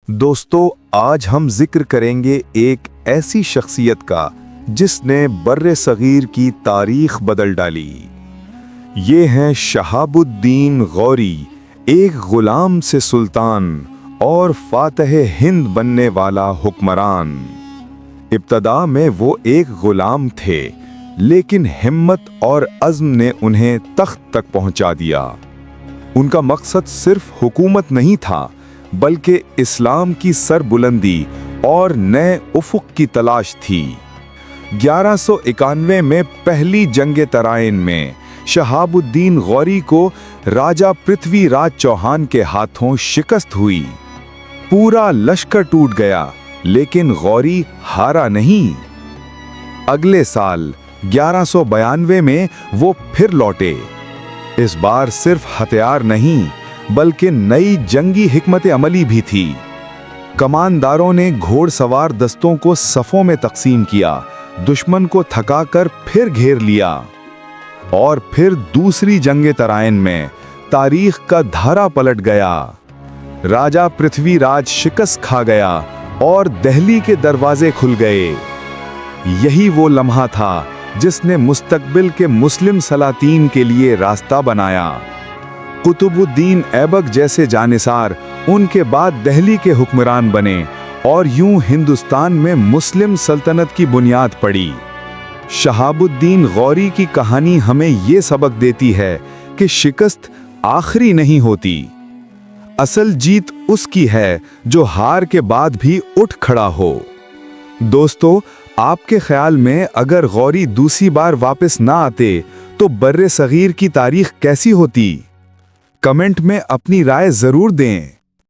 दोस्तों, आज हम जिक्र करेंगे एक ऐसी शख्सियत का जिसने बर्रे सगीर की तारीख बदल डाली। ये हैं शहाबुद्दीन गौरी, एक गुलाम से सुल्तान और फातह हिंद बनने वाला हुक्मरान। इब्तदा में वो एक गुलाम थे, लेकिन हिम्मत और अज़्म ने उन्हें तख्त तक पहुंचा दिया। उनका मकसद सिर्फ हुकूमत नहीं था, बल्कि इस्लाम की सरबुलंदी और नए उफ़ुक़ की तलाश थी। 1191 में पहली जंग तराइन में शहाबुद्दीन गौरी को राजा पृथ्वीराज चौहान के हाथों शिकस्त हुई। पूरा लश्कर टूट गया, लेकिन गौरी हारा नहीं। अगले साल 1192 में वो फिर लौटे। इस बार सिर्फ हथियार नहीं, बल्कि नई जंगी हिकमत अमली भी थी। कमानदारों ने घोड़सवार दस्तों को सफ़ों में तकसीम किया, दुश्मन को थकाकर फिर घेर लिया। और फिर दूसरी जंग तराइन में तारीख का धारा पलट गया। राजा पृथ्वीराज शिकस्त खा गया और दिल्ली के दरवाजे खुल गए। यही वो लम्हा था जिसने मुस्तकबिल के मुस्लिम सलातीन के लिए रास्ता बनाया। कुतुबुद्दीन ऐबक जैसे जानिसार उनके बाद दिल्ली के हुक्मरान बने और यूं हिंदुस्तान में मुस्लिम सल्तनत की बुनियाद पड़ी। शहाबुद्दीन गौरी की कहानी हमें ये सबक देती है कि शिकस्त आखिरी नहीं होती। असल जीत उसकी है जो हार के बाद भी उठ खड़ा हो। दोस्तों, आपके ख्याल में अगर गौरी दूसरी बार वापस ना आते तो बर्रे सगीर की तारीख कैसी होती? कमेंट में अपनी राय जरूर दें।